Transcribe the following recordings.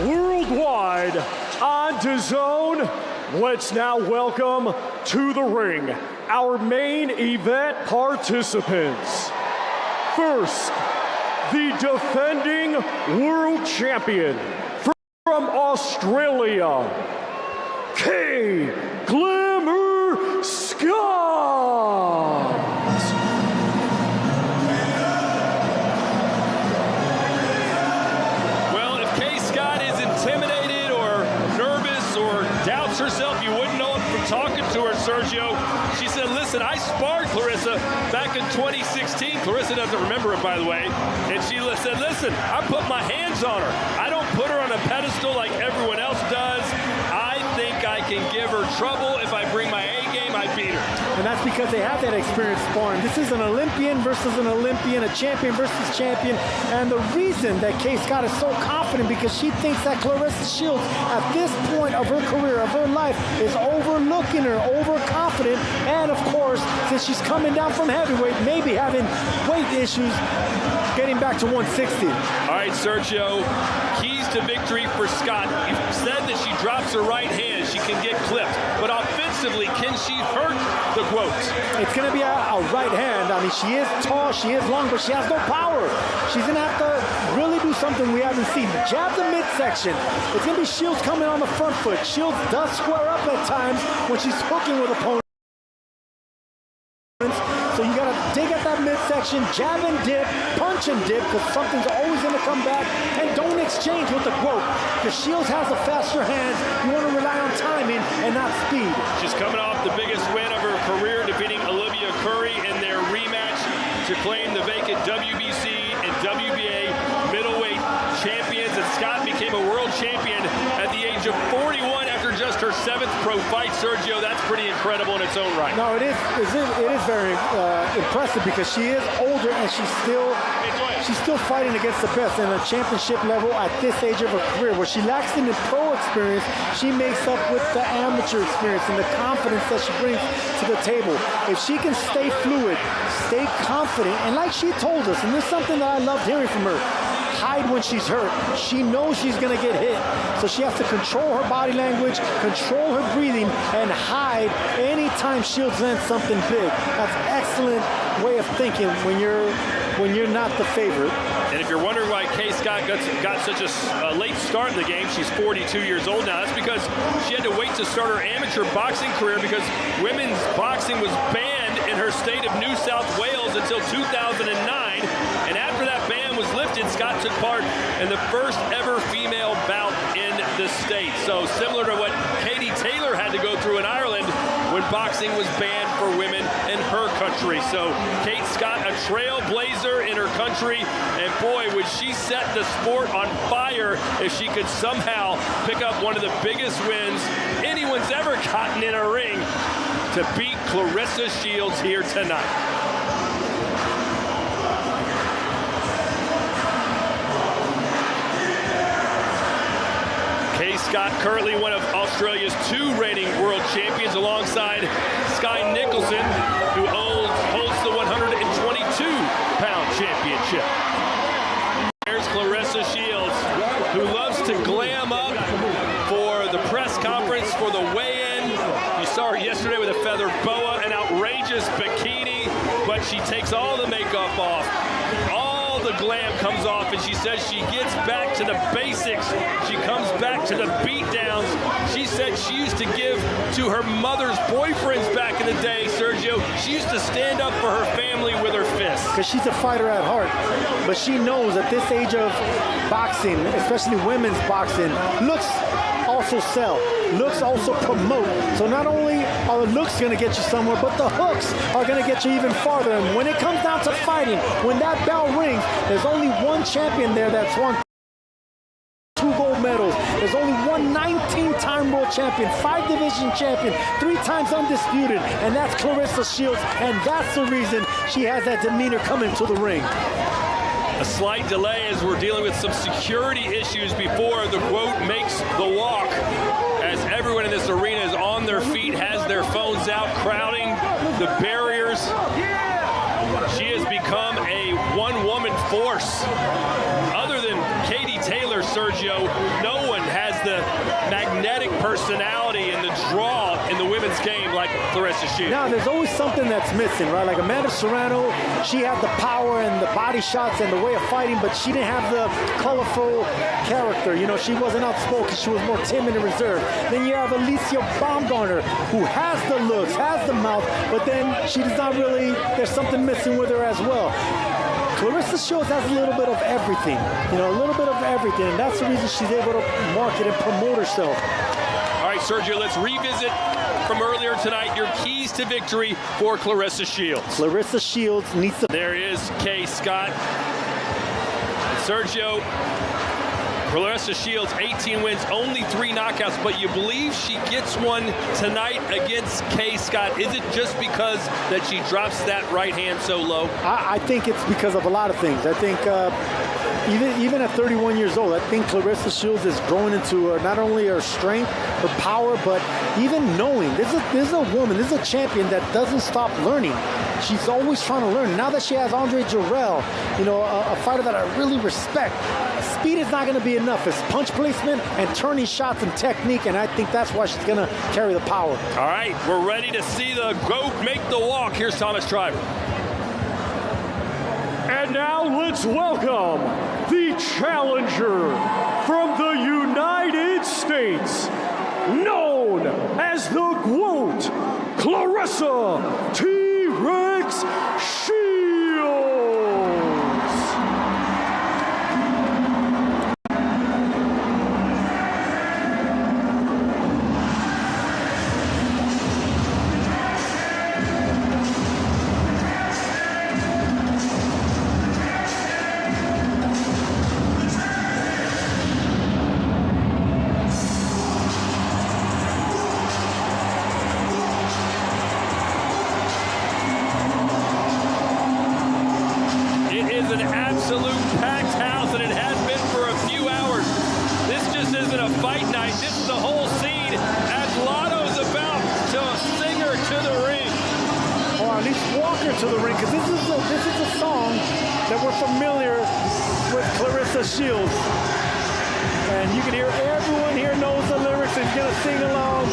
worldwide on DAZN. Let's now welcome to the ring our main event participants. First, the defending world champion from Australia, Kaye Scott. Well, if Kaye Scott is intimidated or nervous or doubts herself, you wouldn't know it from talking to her, Sergio. She said, listen, I sparred Claressa back in 2016. Claressa doesn't remember it, by the way. And she said, listen, I put my hands on her. I don't put her on a pedestal like everyone else does. I think I can give her trouble. If I bring my A game, I beat her. And that's because they have that experience sparring. This is an Olympian versus an Olympian, a champion versus champion. And the reason that Kaye Scott is so confident because she thinks that Claressa Shields, at this point of her career, of her life, is overlooking her, overconfident. And of course, since she's coming down from heavyweight, maybe having weight issues, getting back to 160. All right, Sergio, keys to victory for Scott. You said that she drops her right hand, she can get clipped. But offensively, can she hurt the GWOAT? It's going to be a right hand. I mean, she is tall, she is long, but she has no power. She's going to have to really do something we haven't seen. Jab the midsection. It's going to be Shields coming on the front foot. Shields does square up at times when she's hooking with opponents. So you got to dig at that midsection, jab and dip, punch and dip, because something's always going to come back. And don't exchange with the GWOAT, because Shields has a faster hand. You want to rely on timing and not speed. She's coming off the biggest win of her career, defeating Olivia Curry in their rematch to claim the vacant WBC and WBA middleweight champions. And Scott became a world champion at the age of 41 after just her 7th pro fight. Sergio, that's pretty incredible in its own right. No, it is very impressive because she is older and she's still fighting against the best in a championship level at this age of her career. Where she lacks in the pro experience, she makes up with the amateur experience and the confidence that she brings to the table. If she can stay fluid, stay confident, and like she told us, and this is something that I loved hearing from her, hide when she's hurt. She knows she's going to get hit, so she has to control her body language, control her breathing, and hide anytime Shields lands something big. That's an excellent way of thinking when you're not the favorite. And if you're wondering why Kaye Scott got such a late start in the game, she's 42 years old now. That's because she had to wait to start her amateur boxing career because women's boxing was banned in her state of New South Wales until 2009. And after that ban was lifted, Scott took part in the first ever female bout in the state. So similar to what Katie Taylor had to go through in Ireland when boxing was banned for women in her country. So Kaye Scott, a trailblazer in her country, and boy, would she set the sport on fire if she could somehow pick up one of the biggest wins anyone's ever gotten in a ring to beat Claressa Shields here tonight. Kaye Scott, currently one of Australia's 2 reigning world champions, alongside Skye Nicholson, who holds the 122-pound championship. There's Claressa Shields, who loves to glam up for the press conference, for the weigh-in. You saw her yesterday with a feather boa, an outrageous bikini, but she takes all the makeup off. All the glam comes off, and she says she gets back to the basics. She comes back to the beatdowns. She said she used to give to her mother's boyfriends back in the day, Sergio. She used to stand up for her family with her fists. Because she's a fighter at heart. But she knows at this age of boxing, especially women's boxing, looks also sell. Looks also promote. So not only are the looks going to get you somewhere, but the hooks are going to get you even farther. And when it comes down to fighting, when that bell rings, there's only one champion there that's won 2 gold medals. There's only one 19-time world champion, 5 division champion, 3 times undisputed, and that's Claressa Shields, and that's the reason she has that demeanor coming to the ring. A slight delay as we're dealing with some security issues before the GWOAT makes the walk, as everyone in this arena is on their feet, has their phones out, crowding the barriers. She has become a one-woman force. Other than Katie Taylor, Sergio, no one the magnetic personality and the draw in the women's game like Claressa Shields. Now, there's always something that's missing, right? Like Amanda Serrano, she had the power and the body shots and the way of fighting, but she didn't have the colorful character. You know, she wasn't outspoken. She was more timid and reserved. Then you have Alicia Baumgartner, who has the looks, has the mouth, but then she does not really, there's something missing with her as well. Claressa Shields has a little bit of everything, you know, a little bit of everything, and that's the reason she's able to market and promote herself. All right, Sergio, let's revisit from earlier tonight your keys to victory for Claressa Shields. Claressa Shields needs to... There is Kaye Scott. And Sergio, Claressa Shields, 18 wins, only 3 knockouts, but you believe she gets one tonight against Kaye Scott. Is it just because that she drops that right hand so low? I think it's because of a lot of things. I think even at 31 years old, I think Claressa Shields is growing into not only her strength, her power, but even knowing. This is a woman, this is a champion that doesn't stop learning. She's always trying to learn. Now that she has Andre Jarrell, you know, a fighter that I really respect, speed is not going to be enough. It's punch placement and turning shots and technique, and I think that's why she's going to carry the power. All right, we're ready to see the GOAT make the walk. Here's Thomas Triber. And now let's welcome the challenger from the United States, known as the GWOAT, Claressa T-Rex Shields. Absolute packed house, and it has been for a few hours. This just isn't a fight night. This is the whole scene as Lotto's about to sing her to the ring. Or at least walk her to the ring, because this is a song that we're familiar with Claressa Shields. And you can hear everyone here knows the lyrics and is going to sing along.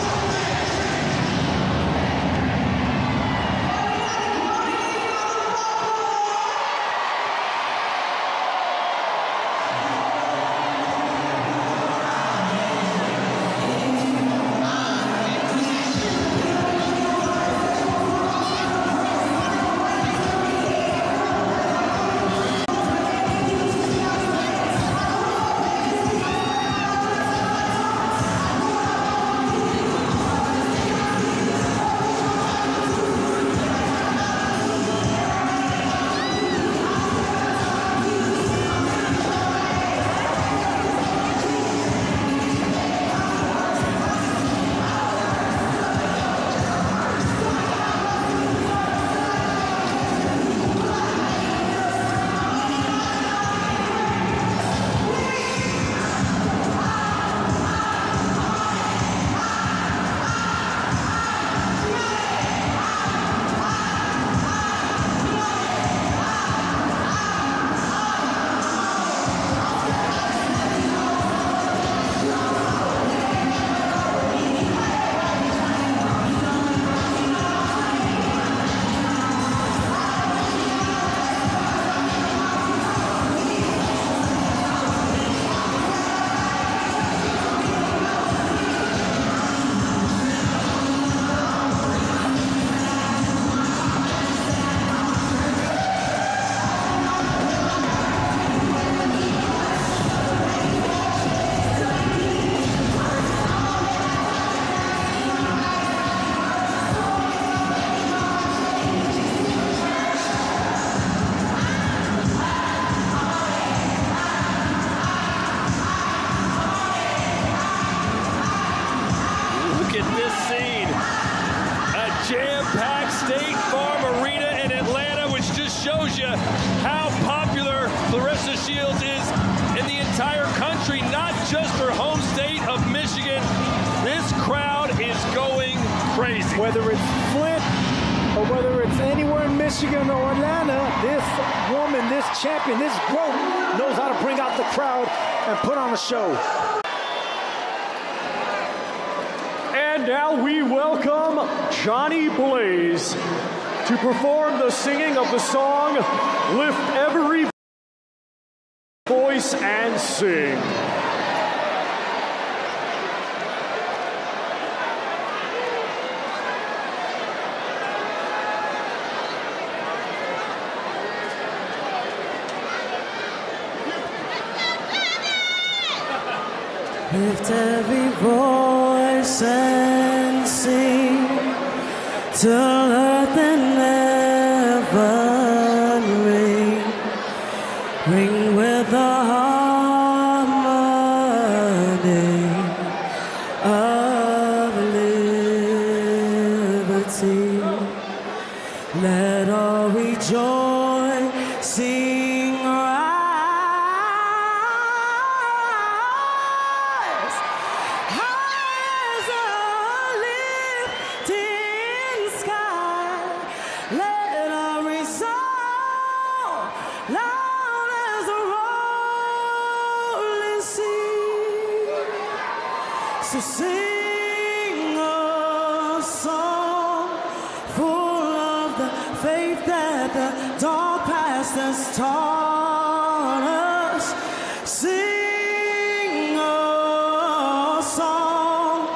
State Farm Arena in Atlanta, which just shows you how popular Claressa Shields is in the entire country, not just her home state of Michigan. This crowd is going crazy. Whether it's Flint or whether it's anywhere in Michigan or Atlanta, this woman, this champion, this GWOAT knows how to bring out the crowd and put on a show. And now we welcome Johnny Blaze to perform the singing of the song, Lift Every Voice and Sing. Lift every voice and sing till earth and heaven ring, ring with the harmony of liberty. Let all rejoice, sing to sing a song full of the faith that the dark past has taught us. Sing a song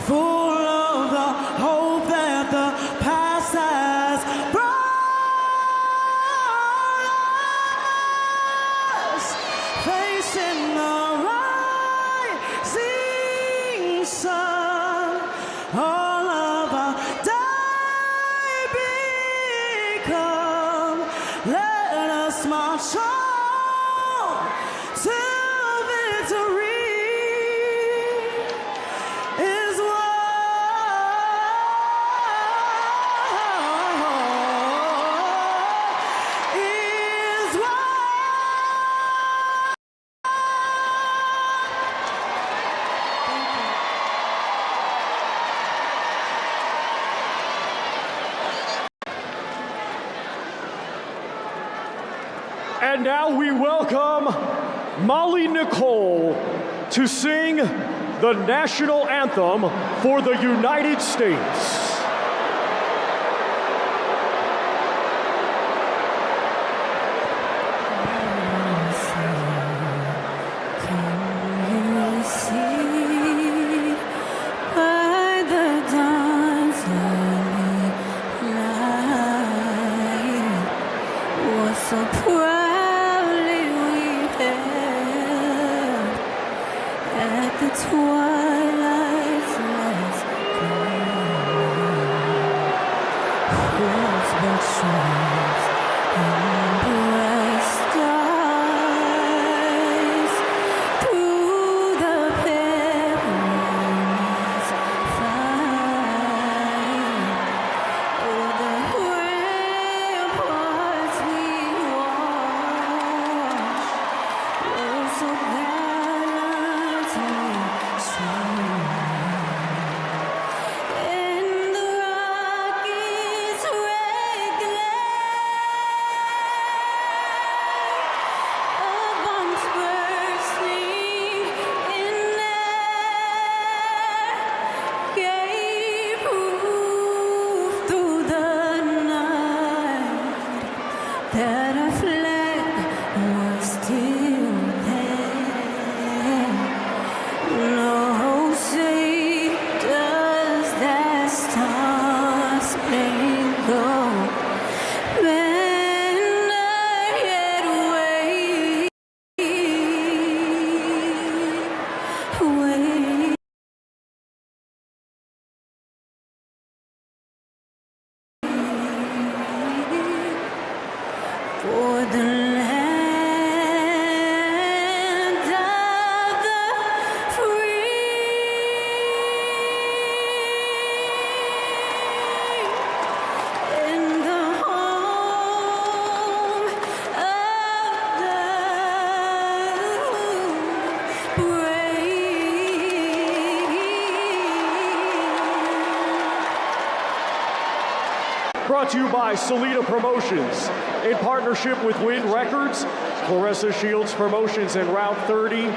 full of the hope that the past has brought us. Facing the rising sun, all of our day become. Let us march on to victory. Is what. And now we welcome Molly Nicole to sing the national anthem for the United States. So proudly we held at the twilight's last gleam. Whose but shores and bright stars through the perilous fight. Oh, the ramparts we watched were so gallantly strong, and the rocket's red glare of bombs bursting in air gave proof through the night that our flag was still there. No, say does that star-spangled banner yet wave, wave. For the land of the free, in the home of the brave. Brought to you by Salida Promotions. In partnership with Win Records, Claressa Shields Promotions and Route 30.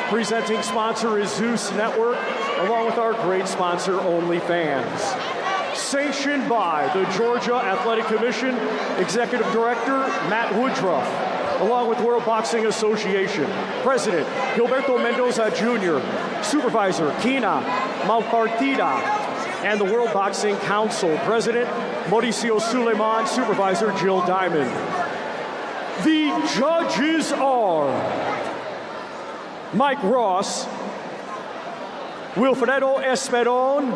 Presenting sponsor is Zeus Network. along with our great sponsor, OnlyFans. Sanctioned by the Georgia Athletic Commission, Executive Director Matt Woodruff, along with World Boxing Association, President Gilberto Mendoza Jr., Supervisor Kina Malpartida, and the World Boxing Council, President Mauricio Suleiman, Supervisor Jill Diamond. The judges are Mike Ross, Wilfredo Esperon,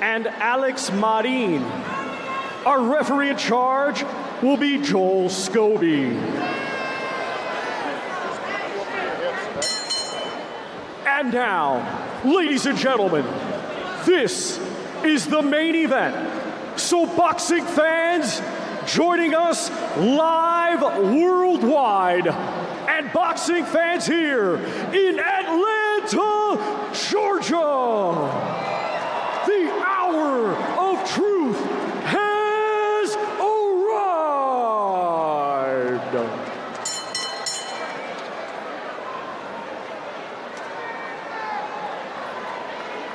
and Alex Marin. Our referee in charge will be Joel Scobie. And now, ladies and gentlemen, this is the main event. So boxing fans joining us live worldwide, and boxing fans here in Atlanta, Georgia, the hour of truth has arrived.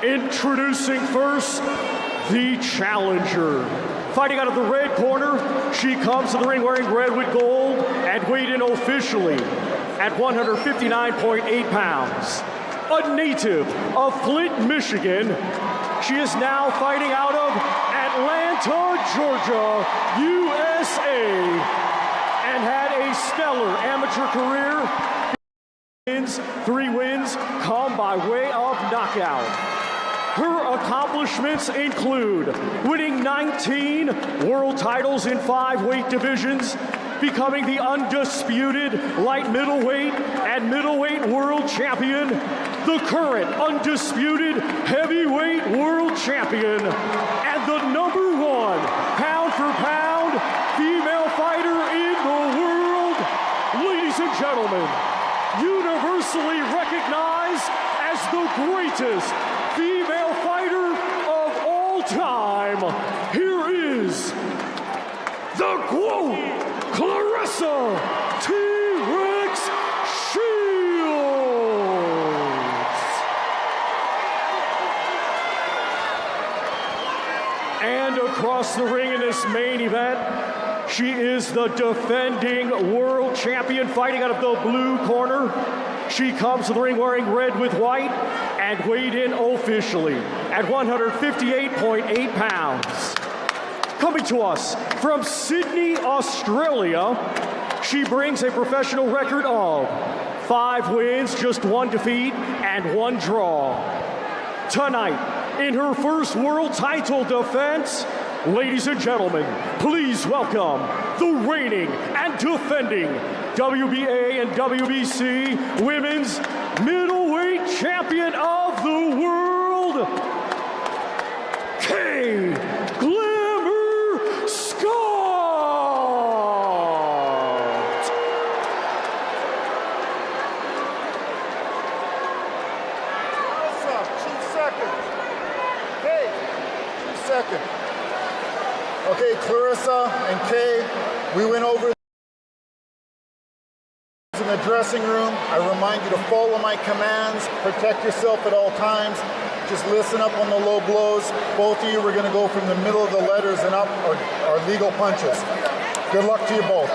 Introducing first, the challenger. Fighting out of the red corner, she comes to the ring wearing red with gold and weighed in officially at 159.8 pounds. A native of Flint, Michigan, she is now fighting out of Atlanta, Georgia, USA, and had a stellar amateur career. 3 wins come by way of knockout. Her accomplishments include winning 19 world titles in 5 weight divisions, becoming the undisputed light middleweight and middleweight world champion, the current undisputed heavyweight world champion, and the #1 pound-for-pound female fighter in the world. Ladies and gentlemen, universally recognized as the greatest female fighter of all time, here is the GWOAT, Claressa T-Rex Shields. And across the ring in this main event, she is the defending world champion, fighting out of the blue corner. She comes to the ring wearing red with white and weighed in officially at 158.8 pounds. Coming to us from Sydney, Australia, she brings a professional record of 5 wins, just 1 defeat, and 1 draw. Tonight, in her first world title defense, ladies and gentlemen, please welcome the reigning and defending WBA and WBC Women's Middleweight Champion of the World, Kaye Scott. Chief second. Hey, Chief second. Okay, Claressa and Kaye, we went over in the dressing room. I remind you to follow my commands, protect yourself at all times, just listen up on the low blows. Both of you, we're gonna go from the middle of the letters and up are legal punches. Good luck to you both.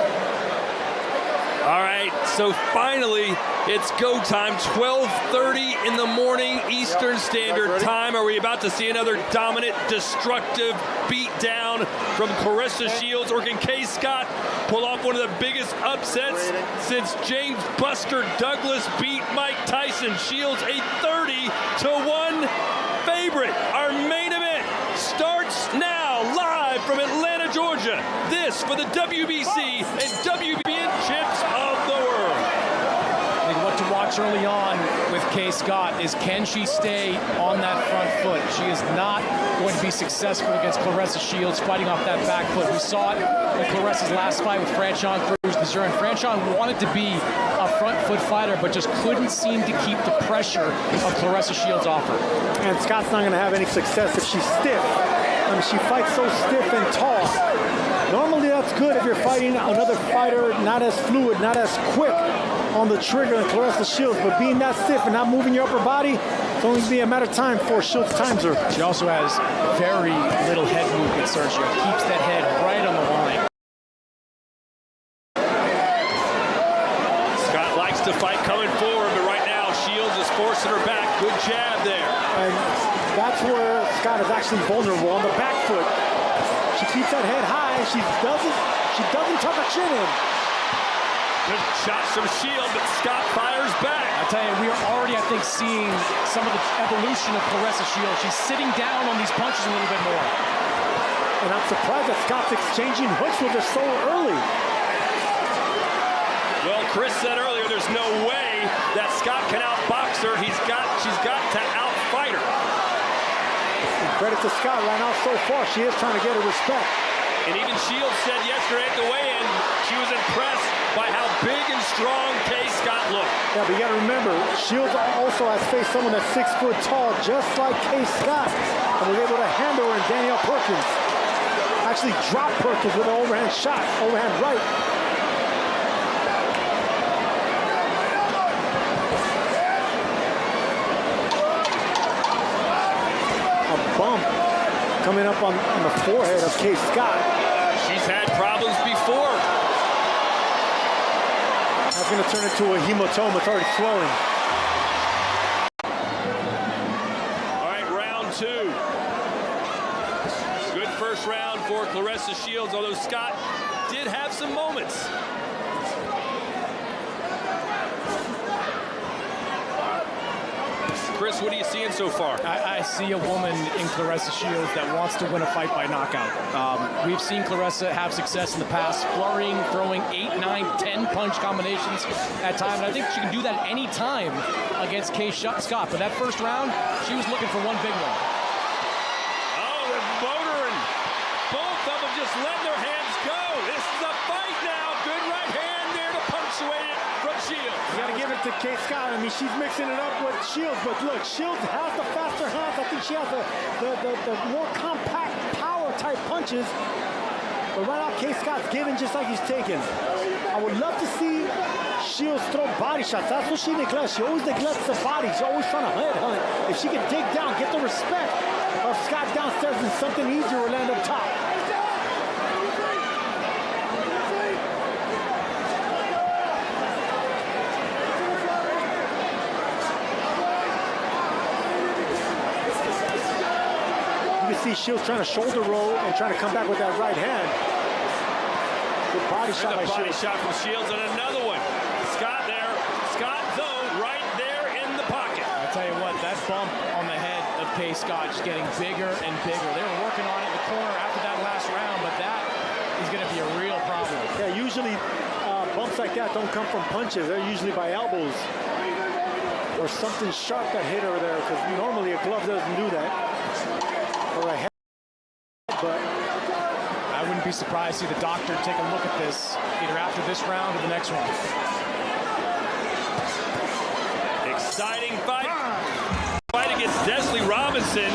All right, so finally, it's go time, 12:30 in the morning Eastern Standard Time. Are we about to see another dominant, destructive beatdown from Claressa Shields, or can Kaye Scott pull off one of the biggest upsets since James Buster Douglas beat Mike Tyson? Shields a 30-1 favorite. Our main event starts now, live from Atlanta, Georgia. This for the WBC and WBN champs of the world. I think what to watch early on with Kaye Scott is, can she stay on that front foot? She is not going to be successful against Claressa Shields fighting off that back foot. We saw it in Claressa's last fight with Franchon Cruz-Dezurn. Franchon wanted to be a front foot fighter, but just couldn't seem to keep the pressure of Claressa Shields off her. And Scott's not going to have any success if she's stiff. I mean, she fights so stiff and tall. Normally that's good if you're fighting another fighter not as fluid, not as quick on the trigger than Claressa Shields, but being that stiff and not moving your upper body, it's only be a matter of time before Shields times her. She also has very little head movement, Sergio. Keeps that head right on the line. Scott likes to fight coming forward, but right now Shields is forcing her back. Good jab there. And that's where Scott is actually vulnerable on the back foot. She keeps that head high. She doesn't tuck her chin in. Good shots from Shields, but Scott fires back. I tell you, we are already, I think, seeing some of the evolution of Claressa Shields. She's sitting down on these punches a little bit more. And I'm surprised that Scott's exchanging hooks with her so early. Well, Chris said earlier there's no way that Scott can outbox her. She's got to outfight her. And credit to Scott right now so far. She is trying to get her respect. And even Shields said yesterday at the weigh-in she was impressed by how big and strong Kaye Scott looked. Yeah, but you got to remember, Shields also has faced someone that's 6 foot tall, just like Kaye Scott, and was able to handle her and Danielle Perkins. Actually dropped Perkins with an overhand shot, overhand right. A bump coming up on the forehead of Kaye Scott. She's had problems before. That's going to turn into a hematoma. It's already swelling. All right, round 2. Good first round for Claressa Shields, although Scott did have some moments. Chris, what are you seeing so far? I see a woman in Claressa Shields that wants to win a fight by knockout. We've seen Claressa have success in the past, flurrying, throwing 8, 9, 10 punch combinations at times. And I think she can do that any time against Kaye Scott. But that first round, she was looking for one big one. Oh, they're motoring. Both of them just letting their hands go. This is a fight now. Good right hand there to punctuate it from Shields. You got to give it to Kaye Scott. I mean, she's mixing it up with Shields, but look, Shields has the faster hands. I think she has the more compact power type punches. But right now, Kaye Scott's giving just like he's taking. I would love to see Shields throw body shots. That's what she neglects. She always neglects the body. She's always trying to head hunt. If she can dig down, get the respect of Scott downstairs, then something easier will land up top. See Shields trying to shoulder roll and trying to come back with that right hand. Good body shot by body Shields. shot from Shields and another one. Scott there. Scott, though, right there in the pocket. I tell you what, that bump on the head of Kaye Scott is getting bigger and bigger. They were working on it in the corner after that last round, but that is going to be a real problem. Yeah, usually bumps like that don't come from punches. They're usually by elbows or something sharp that hit her there, because normally a glove doesn't do that. Or a head, but I wouldn't be surprised to see the doctor take a look at this either after this round or the next one. Exciting fight. Fight against Desley Robinson,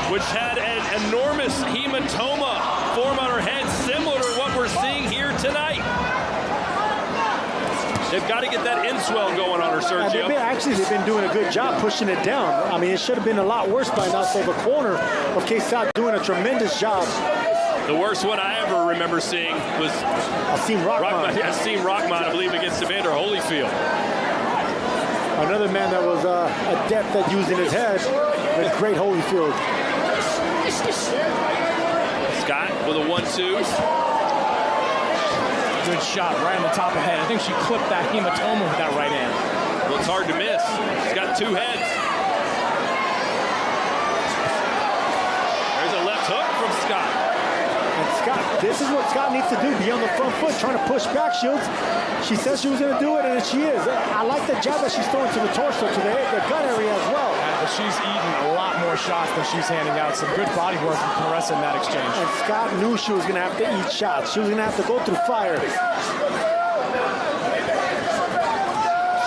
which had an enormous hematoma form on her head, similar to what we're seeing here tonight. They've got to get that inswell going on her, Sergio. They've been doing a good job pushing it down. I mean, it should have been a lot worse by now. So the corner of Kaye Scott doing a tremendous job. The worst one I ever remember seeing was Asim Rahman. Asim Rahman, I believe, against Evander Holyfield. Another man that was adept at using his head. The great Holyfield. Scott with a 1-2. Good shot right on the top of the head. I think she clipped that hematoma with that right hand. Well, it's hard to miss. She's got 2 heads. There's a left hook from Scott. And Scott, this is what Scott needs to do. Be on the front foot, trying to push back Shields. She said she was going to do it, and she is. I like the jab that she's throwing to the torso, to the gut area as well. But she's eating a lot more shots than she's handing out. Some good body work from Claressa in that exchange. And Scott knew she was going to have to eat shots. She was going to have to go through fire.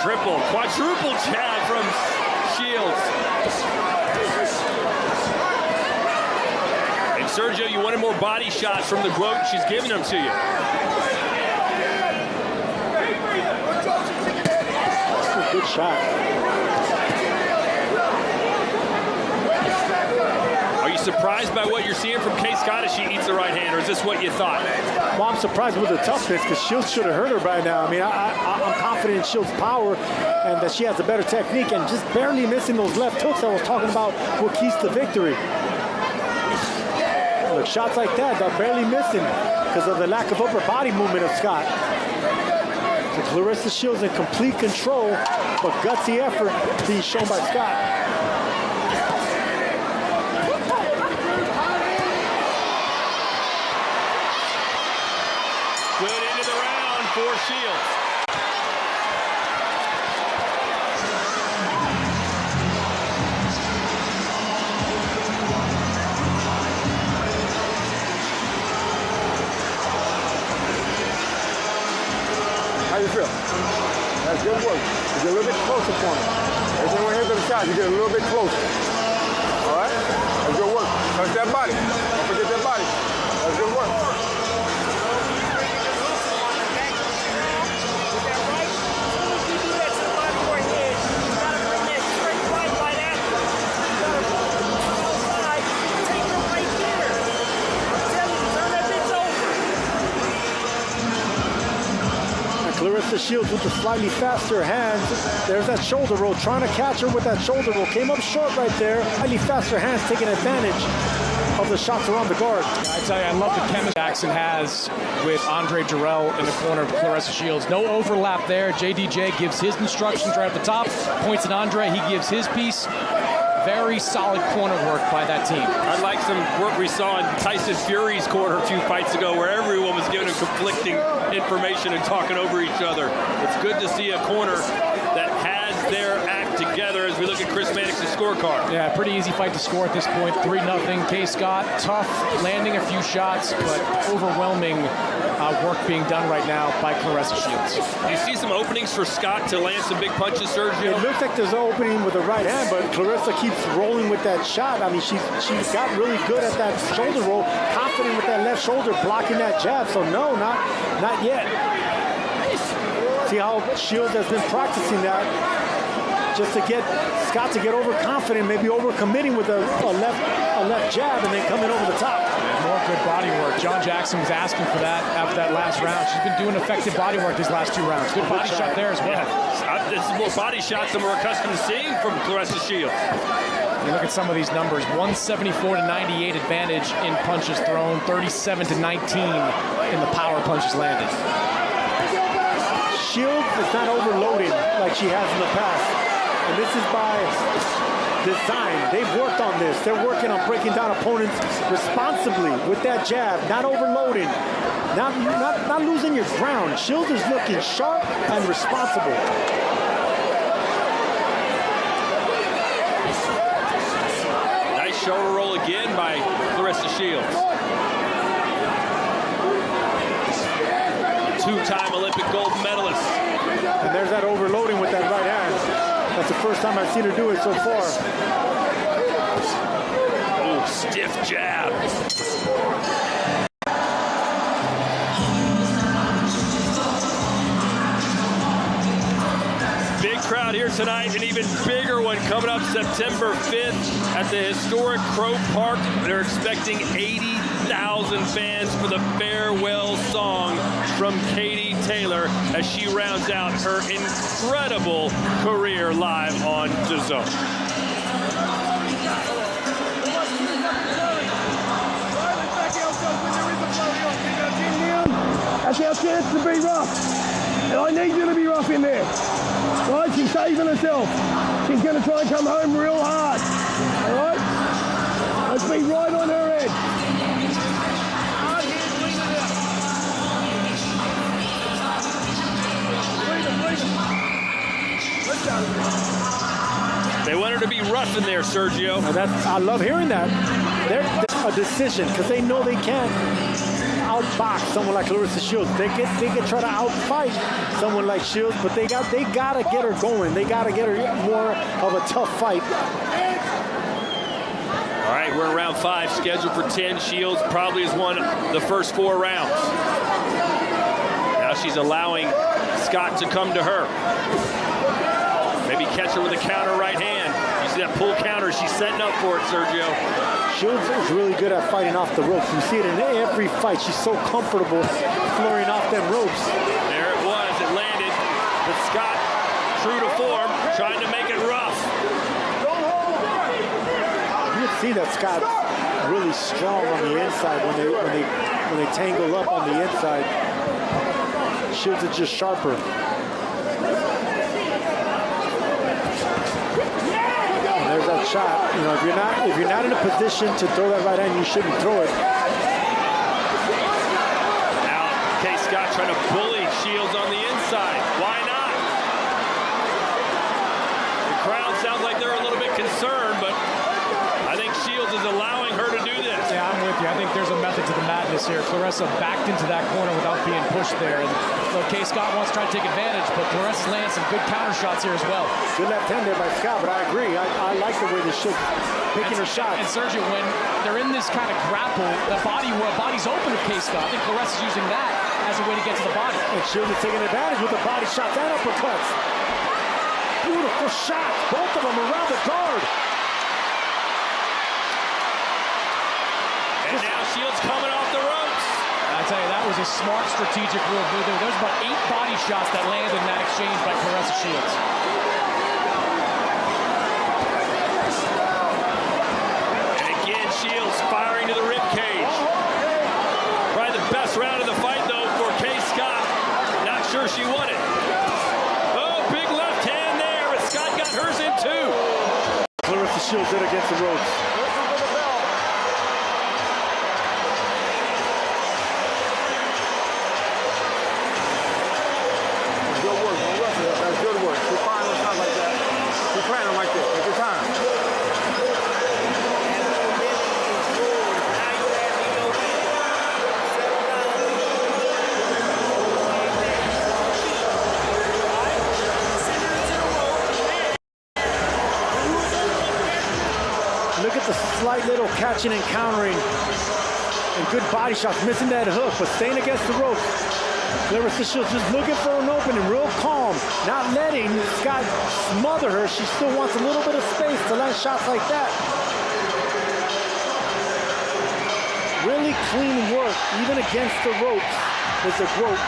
Triple, quadruple jab from Shields. And Sergio, you wanted more body shots from the GWOAT. She's giving them to you. That's a good shot. Are you surprised by what you're seeing from Kaye Scott as she eats the right hand, or is this what you thought? Well, I'm surprised with the toughness because Shields should have hurt her by now. I mean, I'm confident in Shields' power and that she has a better technique, and just barely missing those left hooks I was talking about what keys to victory. Look, shots like that, they're barely missing because of the lack of upper body movement of Scott. So Claressa Shields in complete control, but gutsy effort being shown by Scott. Good into the round for Shields. How you feel? That's good work. You get a little bit closer for me. Every time we hit to the side, you get a little bit closer. All right? That's good work. Touch that body. Don't forget that body. That's good work. Claressa Shields with the slightly faster hands. There's that shoulder roll, trying to catch her with that shoulder roll. Came up short right there. Slightly faster hands taking advantage of the shots around the guard. I tell you, I love the chemistry Jackson has with Andre Jarrell in the corner of Claressa Shields. No overlap there. JDJ gives his instructions right at the top, points at Andre, he gives his piece. Very solid corner work by that team. I like some work we saw in Tyson Fury's corner a few fights ago where everyone was giving him conflicting information and talking over each other. It's good to see a corner that has their act together as we look at Chris Mannix's scorecard. Yeah, pretty easy fight to score at this point. 3-0. Kaye Scott, tough, landing a few shots, but overwhelming work being done right now by Claressa Shields. Do you see some openings for Scott to land some big punches, Sergio? It looks like there's an opening with the right hand, but Claressa keeps rolling with that shot. I mean, she's got really good at that shoulder roll, confident with that left shoulder, blocking that jab. So no, not yet. See how Shields has been practicing that just to get Scott to get overconfident, maybe overcommitting with a left jab and then coming over the top. More good body work. John Jackson was asking for that after that last round. She's been doing effective body work these last 2 rounds. Good body shot there as well. Yeah. This is more body shots than we're accustomed to seeing from Claressa Shields. You look at some of these numbers, 174-98 advantage in punches thrown, 37-19 in the power punches landed. Shields is not overloading like she has in the past. And this is by design. They've worked on this. They're working on breaking down opponents responsibly with that jab, not overloading, not losing your ground. Shields is looking sharp and responsible. Nice shoulder roll again by Claressa Shields. 2-time Olympic gold medalist. And there's that overloading with that right hand. That's the first time I've seen her do it so far. Ooh, stiff jab. Big crowd here tonight, an even bigger one coming up September 5th at the historic Crow Park. They're expecting 80,000 fans for the farewell song from Katie Taylor as she rounds out her incredible career live on DAZN. That's our chance to be rough. And I need you to be rough in there. Right? She's saving herself. She's going to try and come home real hard. All right? Let's be right on her edge. They want her to be rough in there, Sergio. I love hearing that. They're a decision because they know they can't outbox someone like Claressa Shields. They can try to outfight someone like Shields, but they gotta get her going. They gotta get her more of a tough fight. All right, we're in round 5, scheduled for 10. Shields probably has won the first 4 rounds. Now she's allowing Scott to come to her. Maybe catch her with a counter right hand. You see that pull counter, she's setting up for it, Sergio. Shields is really good at fighting off the ropes. You see it in every fight. She's so comfortable flooring off them ropes. There it was, it landed. But Scott, true to form, trying to make it rough. You can see that Scott's really strong on the inside when they tangle up on the inside. Shields is just sharper. And there's that shot. You know, if you're not in a position to throw that right hand, you shouldn't throw it. Now Kaye Scott trying to bully Shields on the inside. Why not? The crowd sounds like they're a little bit concerned, but I think Shields is allowing her to do this. Yeah, I'm with you. I think there's a method to the madness here. Claressa backed into that corner without being pushed there. And so Kaye Scott wants to try to take advantage, but Claressa's landing some good counter shots here as well. Good left hand there by Scott, but I agree. I like the way the shit picking her shots. And Sergio, when they're in this kind of grapple, the body's open to Kaye Scott. I think Claressa's using that as a way to get to the body. And Shields is taking advantage with the body shots and uppercuts. Beautiful shots, both of them around the guard. And now Shields coming off the ropes. I tell you, that was a smart strategic move. There was about 8 body shots that landed in that exchange by Claressa Shields. And again, Shields firing to the rib cage. Probably the best round of the fight, though, for Kaye Scott. Not sure she won it. Oh, big left hand there, but Scott got hers in too. Claressa Shields did against the ropes. Look at the slight little catching and countering and good body shots, missing that hook, but staying against the ropes. Claressa Shields just looking for an opening, real calm, not letting Scott smother her. She still wants a little bit of space to land shots like that. Really clean work, even against the ropes, with the GWOAT.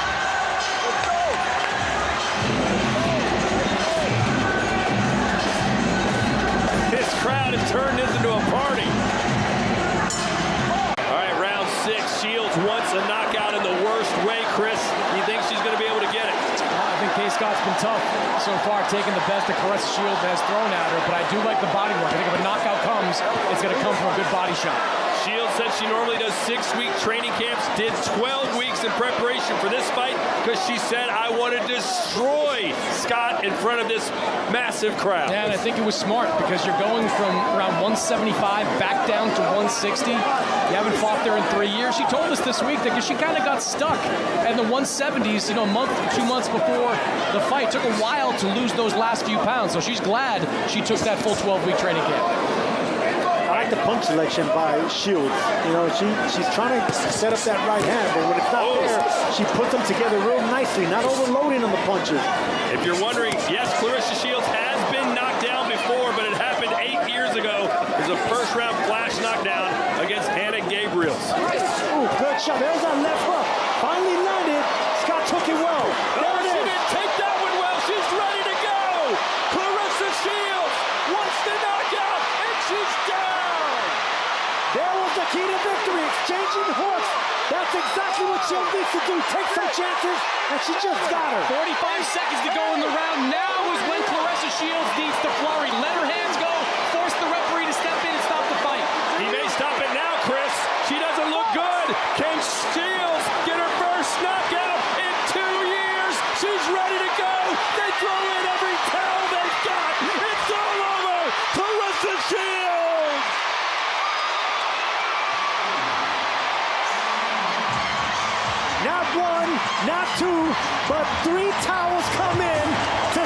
This crowd has turned this into a party. All right, round 6. Shields wants a knockout in the worst way, Chris. You think she's going to be able to get it? I think Kaye Scott's been tough so far, taking the best that Claressa Shields has thrown at her, but I do like the body work. I think if a knockout comes, it's going to come from a good body shot. Shields said she normally does 6-week training camps, did 12 weeks in preparation for this fight because she said, I want to destroy Scott in front of this massive crowd. Yeah, and I think it was smart because you're going from around 175 back down to 160. You haven't fought there in 3 years. She told us this week that because she kind of got stuck in the 170s, you know, a month, 2 months before the fight. It took a while to lose those last few pounds, so she's glad she took that full 12-week training camp. I like the punch selection by Shields. You know, she's trying to set up that right hand, but when it's not there, she puts them together real nicely, not overloading on the punches. If you're wondering, yes, Claressa Shields has been knocked down before, but it happened 8 years ago. There's a first-round flash knockdown against Hannah Gabriels. Ooh, good shot. There's that left hook. Finally landed. Scott took it well. There it is. She didn't take that one well. She's ready to go. Claressa Shields wants the knockout, and she's down. There was the key to victory, exchanging hooks. That's exactly what Shields needs to do. Take some chances, and she just got her. 45 seconds to go in the round. Now is when Claressa Shields needs to flurry. Let her hands go, force the referee to step in and stop the fight. He may stop it now, Chris. She doesn't look good. Can Shields get her first knockout in 2 years? She's ready to go. They throw in every towel they've got. It's all over. Claressa Shields. Not one, not two, but 3 towels come in to